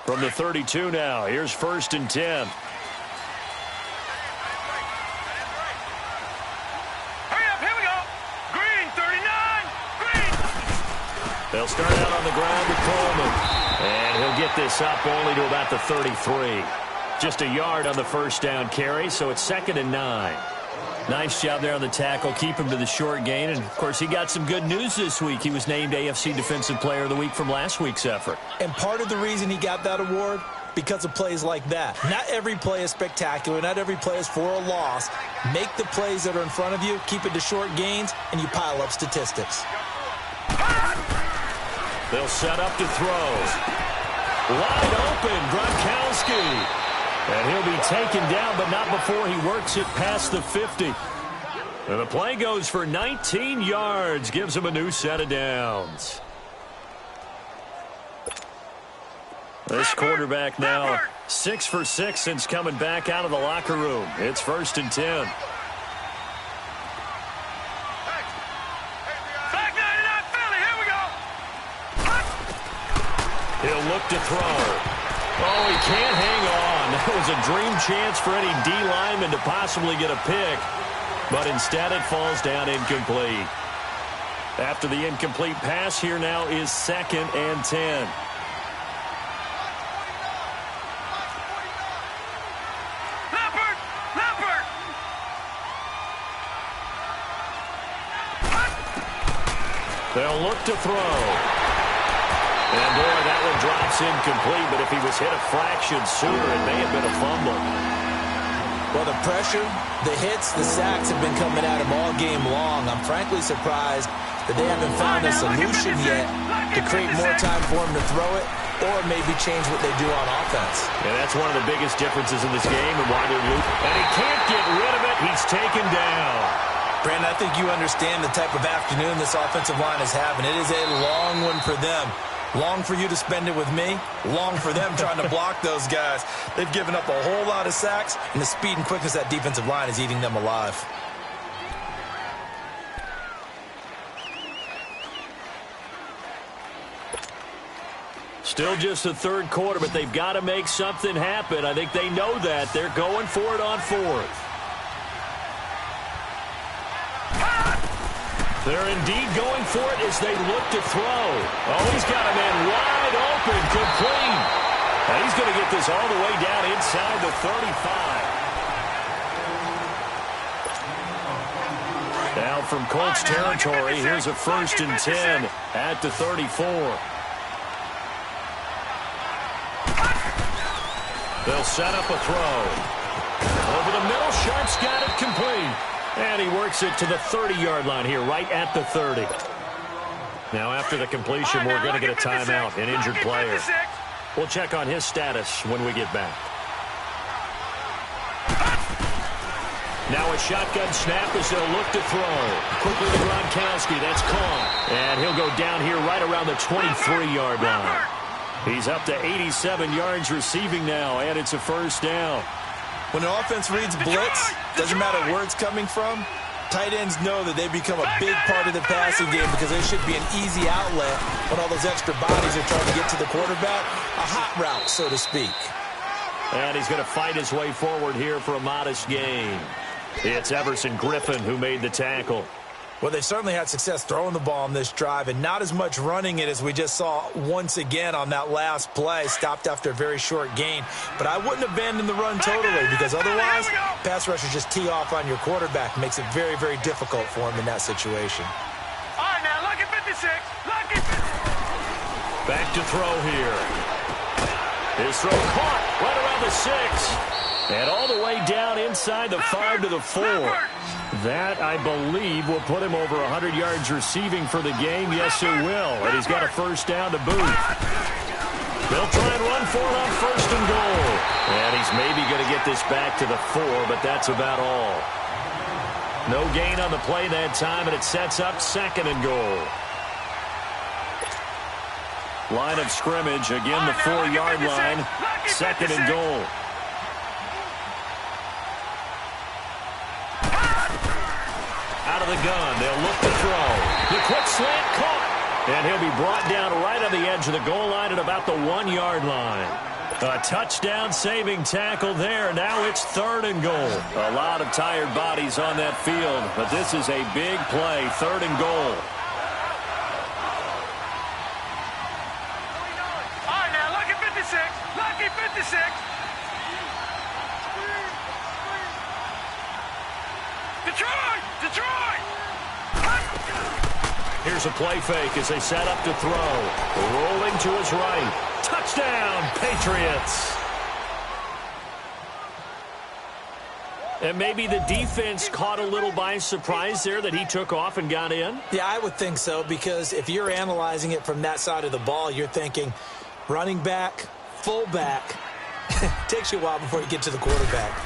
From the 32 now, here's 1st and 10. They'll start out on the ground with Coleman. And he'll get this up only to about the 33. Just a yard on the 1st down carry, so it's 2nd and 9. Nice job there on the tackle. Keep him to the short gain. And, of course, he got some good news this week. He was named AFC Defensive Player of the Week from last week's effort. And part of the reason he got that award, because of plays like that. Not every play is spectacular. Not every play is for a loss. Make the plays that are in front of you, keep it to short gains, and you pile up statistics. They'll set up to throw. Wide open, Gronkowski. And he'll be taken down, but not before he works it past the 50. And the play goes for 19 yards, gives him a new set of downs. This quarterback now 6 for 6 since coming back out of the locker room. It's 1st and 10. They'll look to throw. Oh, he can't hang on. That was a dream chance for any D lineman to possibly get a pick. But instead it falls down incomplete. After the incomplete pass, here now is 2nd and 10. They'll look to throw. And, boy, that one drops incomplete, but if he was hit a fraction sooner, it may have been a fumble. Well, the pressure, the hits, the sacks have been coming at him all game long. I'm frankly surprised that they haven't found a solution yet to create more time for him to throw it or maybe change what they do on offense. Yeah, that's one of the biggest differences in this game and why they're losing. And he can't get rid of it. He's taken down. Brandon, I think you understand the type of afternoon this offensive line is having. It is a long one for them. Long for you to spend it with me. Long for them trying to block those guys. They've given up a whole lot of sacks, and the speed and quickness of that defensive line is eating them alive. Still just the third quarter, but they've got to make something happen. I think they know that. They're going for it on 4th. They're indeed going for it as they look to throw. Oh, he's got a man wide open, complete. Now he's going to get this all the way down inside the 35. Now from Colts territory, here's a 1st and 10 at the 34. They'll set up a throw. Over the middle, Sharp's got it complete. And he works it to the 30-yard line here, right at the 30. Now, after the completion, we're going to get a timeout, an injured player. We'll check on his status when we get back. Now a shotgun snap as they'll look to throw. Quickly to Gronkowski. That's caught. And he'll go down here right around the 23-yard line. He's up to 87 yards receiving now, and it's a 1st down. When an offense reads blitz, doesn't matter where it's coming from, tight ends know that they become a big part of the passing game because they should be an easy outlet when all those extra bodies are trying to get to the quarterback. A hot route, so to speak. And he's going to fight his way forward here for a modest gain. It's Everson Griffin who made the tackle. Well, they certainly had success throwing the ball on this drive and not as much running it as we just saw once again on that last play. Stopped after a very short gain. But I wouldn't abandon the run totally because otherwise pass rushers just tee off on your quarterback. Makes it very, very difficult for him in that situation. All right, now, lucky 56. Lucky 56. Back to throw here. His throw caught right around the 6. And all the way down inside the 5 to the 4. That, I believe, will put him over 100 yards receiving for the game. Yes, it will. And he's got a 1st down to boot. They'll try and run for it on 1st and goal. And he's maybe going to get this back to the 4, but that's about all. No gain on the play that time, and it sets up 2nd and goal. Line of scrimmage, again the 4-yard line, 2nd and goal. Out of the gun, they'll look to throw. The quick slant caught. And he'll be brought down right on the edge of the goal line at about the 1-yard line. A touchdown-saving tackle there. Now it's 3rd and goal. A lot of tired bodies on that field, but this is a big play, 3rd and goal. All right, now, lucky 56. Lucky 56. Detroit! Detroit! Here's a play fake as they set up to throw. Rolling to his right. Touchdown, Patriots! And maybe the defense caught a little by surprise there that he took off and got in? Yeah, I would think so, because if you're analyzing it from that side of the ball, you're thinking running back, fullback. Takes you a while before you get to the quarterback.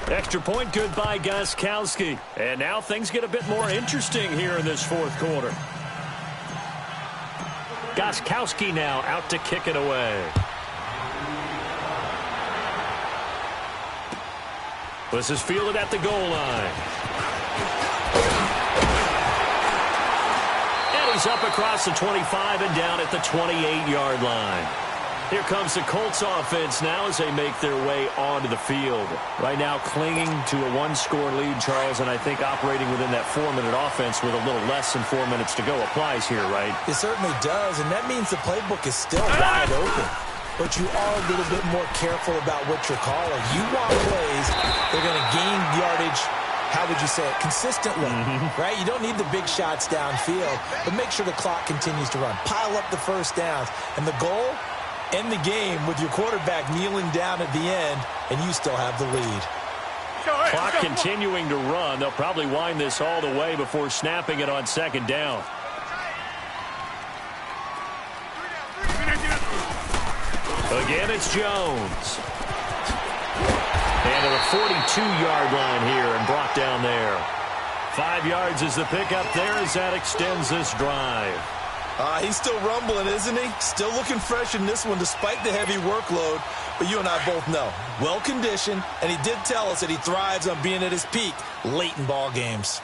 Extra point good by Gostkowski. And now things get a bit more interesting here in this 4th quarter. Gostkowski now out to kick it away. This is fielded at the goal line. And He's up across the 25 and down at the 28-yard line. Here comes the Colts offense now as they make their way onto the field. Right now clinging to a one-score lead, Charles, and I think operating within that 4-minute offense with a little less than 4 minutes to go applies here, right? It certainly does, and that means the playbook is still wide open. But you are a little bit more careful about what you're calling. You want plays that are going to gain yardage, how would you say it, consistently, right? You don't need the big shots downfield, but make sure the clock continues to run. Pile up the first downs, and the goal, end the game with your quarterback kneeling down at the end, and you still have the lead. Clock continuing to run. They'll probably wind this all the way before snapping it on second down. Again, it's Jones. And to the 42-yard line here and brought down there. 5 yards is the pickup there as that extends this drive. He's still rumbling, isn't he? Still looking fresh in this one despite the heavy workload. But you and I both know, well-conditioned, and he did tell us that he thrives on being at his peak late in ball games.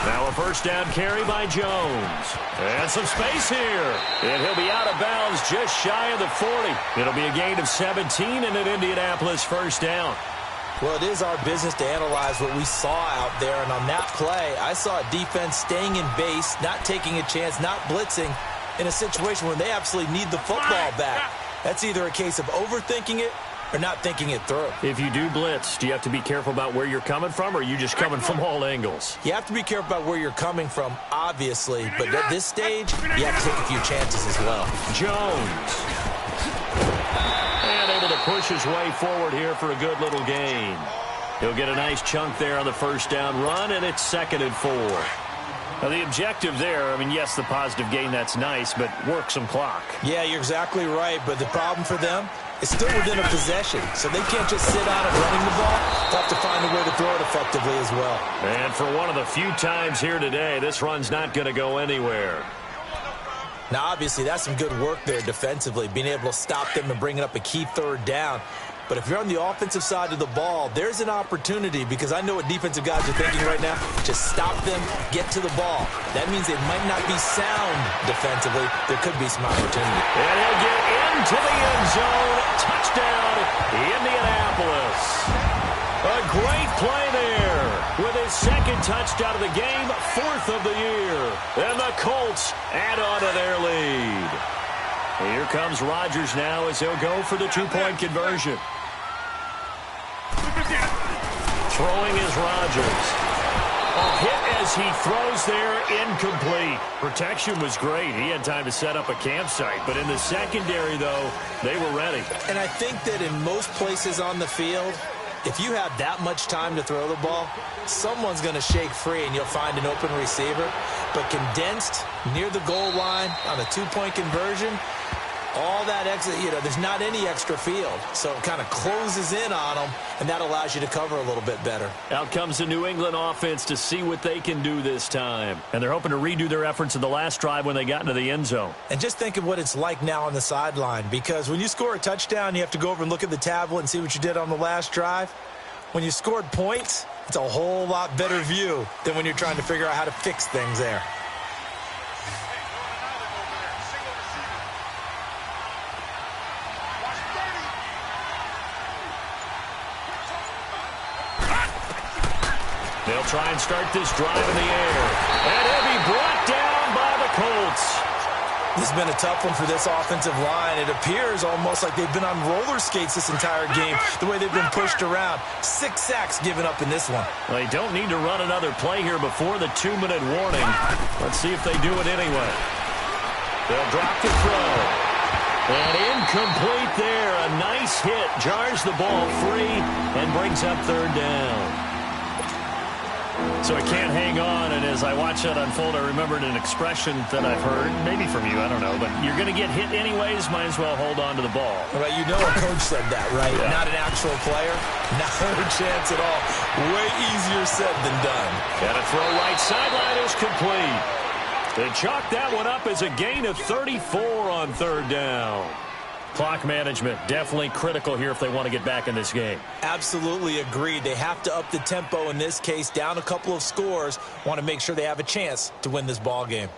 Now a first down carry by Jones. And some space here. And he'll be out of bounds just shy of the 40. It'll be a gain of 17 and an Indianapolis first down. Well, it is our business to analyze what we saw out there. And on that play, I saw a defense staying in base, not taking a chance, not blitzing in a situation where they absolutely need the football back. That's either a case of overthinking it or not thinking it through. If you do blitz, do you have to be careful about where you're coming from, or are you just coming from all angles? You have to be careful about where you're coming from, obviously. But at this stage, you have to take a few chances as well. Jones. And able to push his way forward here for a good little gain. He'll get a nice chunk there on the first down run, and it's 2nd and 4. Now, the objective there, I mean, yes, the positive gain, that's nice, but work some clock. Yeah, you're exactly right, but the problem for them is still within a possession, so they can't just sit on it running the ball. They'll have to find a way to throw it effectively as well. And for one of the few times here today, this run's not going to go anywhere. Now, obviously, that's some good work there defensively, being able to stop them and bringing up a key third down. But if you're on the offensive side of the ball, there's an opportunity, because I know what defensive guys are thinking right now. Just stop them, get to the ball. That means they might not be sound defensively. There could be some opportunity. And he'll get into the end zone. Touchdown, Indianapolis. A great play there with his 2nd touchdown of the game, 4th of the year. And the Colts add on to their lead. Here comes Rodgers now as he'll go for the 2-point conversion. Throwing is Rodgers. A hit as he throws there, incomplete. Protection was great. He had time to set up a campsite. But in the secondary, though, they were ready. And I think that in most places on the field, if you have that much time to throw the ball, someone's going to shake free and you'll find an open receiver. But condensed near the goal line on a 2-point conversion, all that extra, there's not any extra field. So it kind of closes in on them, and that allows you to cover a little bit better. Out comes the New England offense to see what they can do this time. And they're hoping to redo their efforts in the last drive when they got into the end zone. And just think of what it's like now on the sideline, because when you score a touchdown, you have to go over and look at the tablet and see what you did on the last drive. When you scored points, it's a whole lot better view than when you're trying to figure out how to fix things there. They'll try and start this drive in the air. And he'll be brought down by the Colts. This has been a tough one for this offensive line. It appears almost like they've been on roller skates this entire game, the way they've been pushed around. 6 sacks given up in this one. Well, they don't need to run another play here before the 2-minute warning. Let's see if they do it anyway. They'll drop the throw. And incomplete there. A nice hit. Jars the ball free and brings up 3rd down. So I can't hang on, and as I watch that unfold, I remembered an expression that I've heard, maybe from you, I don't know, but you're going to get hit anyways, might as well hold on to the ball. Well, a coach said that, right? Yeah. Not an actual player. Not a chance at all. Way easier said than done. And a throw right sideline is complete. They chalk that one up as a gain of 34 on 3rd down. Clock management, definitely critical here if they want to get back in this game. Absolutely agreed. They have to up the tempo in this case, down a couple of scores. Want to make sure they have a chance to win this ball game.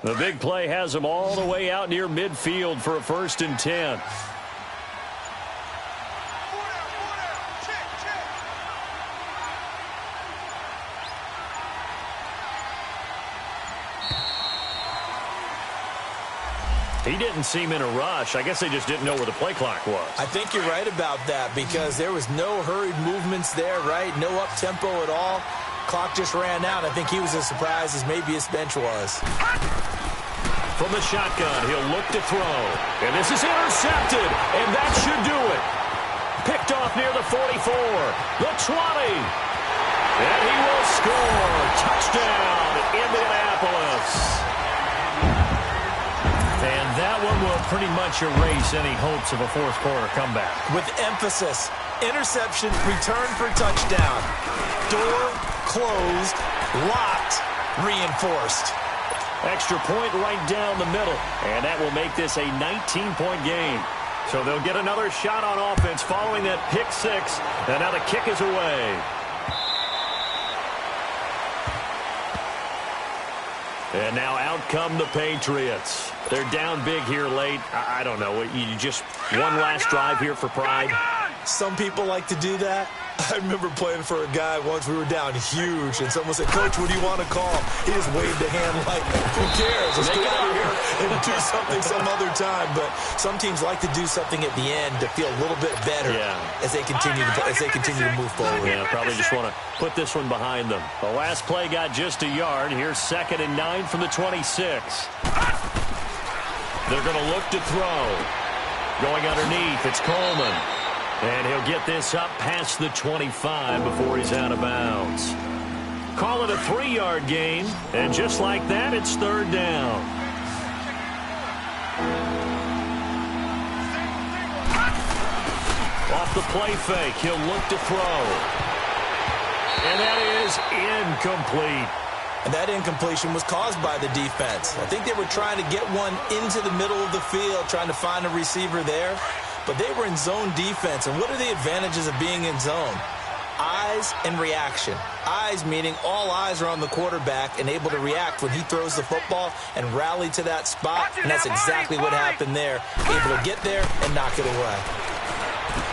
The big play has them all the way out near midfield for a 1st and 10. He didn't seem in a rush. I guess they just didn't know where the play clock was. I think you're right about that because there was no hurried movements there, right? No up-tempo at all. Clock just ran out. I think he was as surprised as maybe his bench was. From the shotgun, he'll look to throw. And this is intercepted, and that should do it. Picked off near the 44, the 20. And he will score. Touchdown, Indianapolis. And that one will pretty much erase any hopes of a fourth-quarter comeback. With emphasis, interception, return for touchdown. Door closed, locked, reinforced. Extra point right down the middle, and that will make this a 19-point game. So they'll get another shot on offense following that pick six, and now the kick is away. And now out come the Patriots. They're down big here late. I don't know. You just one last drive here for pride. Some people like to do that. I remember playing for a guy once. We were down huge, and someone said, "Coach, what do you want to call?" He just waved a hand like, "Who cares? Let's get out of here and do something some other time." But some teams like to do something at the end to feel a little bit better as they continue to move forward. Yeah, probably just want to put this one behind them. The last play got just a yard. Here's 2nd and 9 from the 26. They're going to look to throw. Going underneath, it's Coleman. And he'll get this up past the 25 before he's out of bounds. Call it a 3-yard gain, and just like that, it's 3rd down. Off the play fake, he'll look to throw. And that is incomplete. And that incompletion was caused by the defense. I think they were trying to get one into the middle of the field, trying to find a receiver there. But they were in zone defense. And what are the advantages of being in zone? Eyes and reaction. Eyes meaning all eyes are on the quarterback and able to react when he throws the football and rally to that spot. And that's exactly what happened there. Able to get there and knock it away.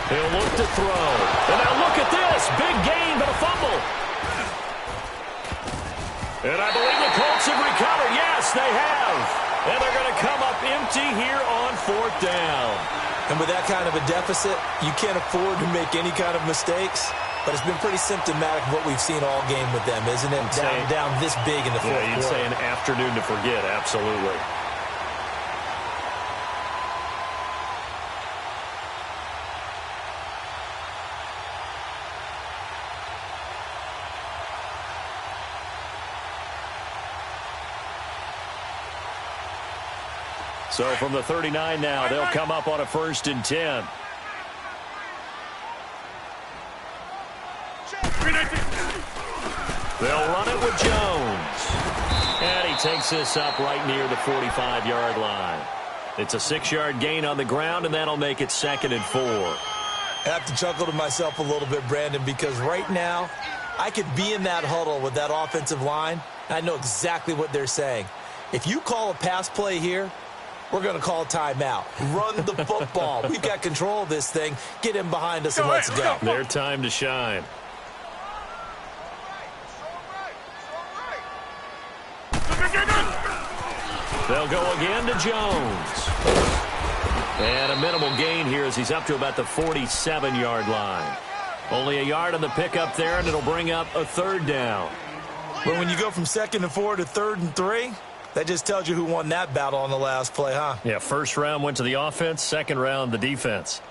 He'll look to throw. And now look at this. Big gain, but a fumble. And I believe the Colts have recovered. Yes, they have. And they're going to come up empty here on 4th down. And with that kind of a deficit, you can't afford to make any kind of mistakes. But it's been pretty symptomatic of what we've seen all game with them, isn't it? Down this big in the fourth quarter. You'd say an afternoon to forget, absolutely. So from the 39 now, they'll come up on a 1st and 10. They'll run it with Jones. And he takes this up right near the 45-yard line. It's a 6-yard gain on the ground, and that'll make it 2nd and 4. I have to chuckle to myself a little bit, Brandon, because right now I could be in that huddle with that offensive line, and I know exactly what they're saying. If you call a pass play here, we're going to call a timeout. Run the football. We've got control of this thing. Get him behind us and let's go. Their time to shine. They'll go again to Jones. And a minimal gain here as he's up to about the 47-yard line. Only a yard on the pickup there, and it'll bring up a 3rd down. But when you go from 2nd and 4 to 3rd and 3, that just tells you who won that battle on the last play, huh? Yeah, 1st round went to the offense, 2nd round the defense.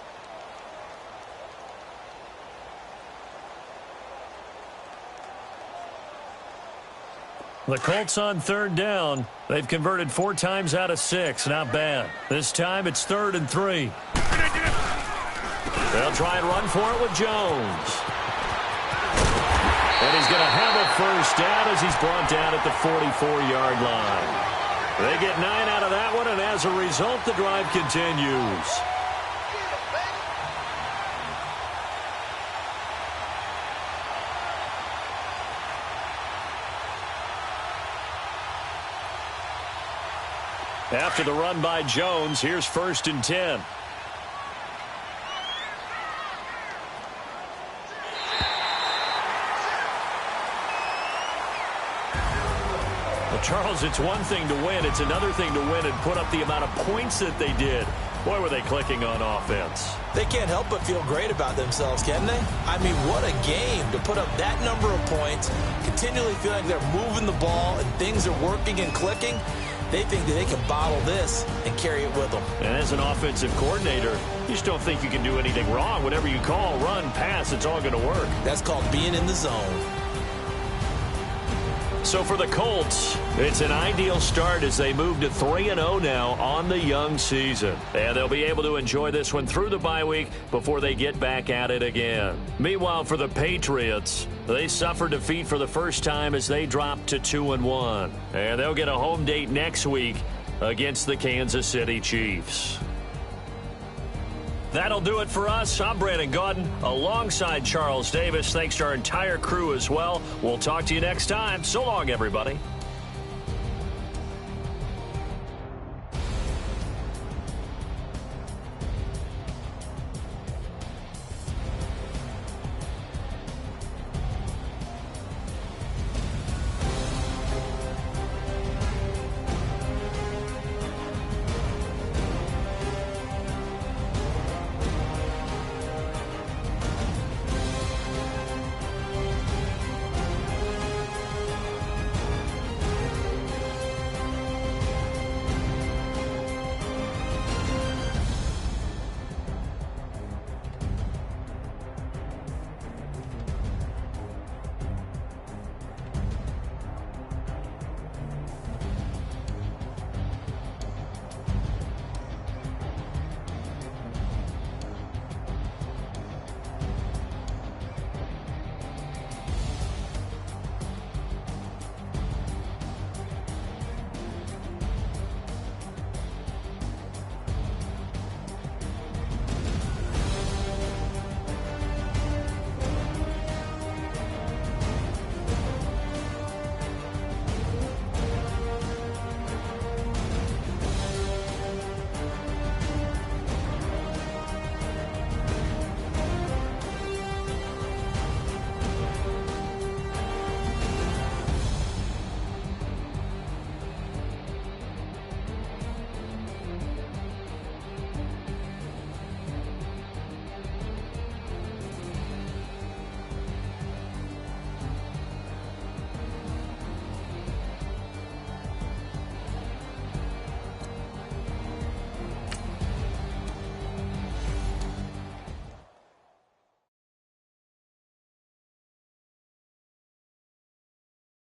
The Colts on 3rd down. They've converted 4 times out of 6. Not bad. This time it's 3rd and 3. They'll try and run for it with Jones. And he's going to have a first down as he's brought down at the 44-yard line. They get 9 out of that one, and as a result, the drive continues. After the run by Jones, here's 1st and 10. Charles, it's one thing to win. It's another thing to win and put up the amount of points that they did. Boy, were they clicking on offense. They can't help but feel great about themselves, can they? I mean, what a game to put up that number of points, continually feeling like they're moving the ball and things are working and clicking. They think that they can bottle this and carry it with them. And as an offensive coordinator, you just don't think you can do anything wrong. Whatever you call, run, pass, it's all going to work. That's called being in the zone. So for the Colts, it's an ideal start as they move to 3-0 now on the young season. And they'll be able to enjoy this one through the bye week before they get back at it again. Meanwhile, for the Patriots, they suffered defeat for the first time as they dropped to 2-1. And they'll get a home date next week against the Kansas City Chiefs. That'll do it for us. I'm Brandon Gaudin alongside Charles Davis. Thanks to our entire crew as well. We'll talk to you next time. So long, everybody.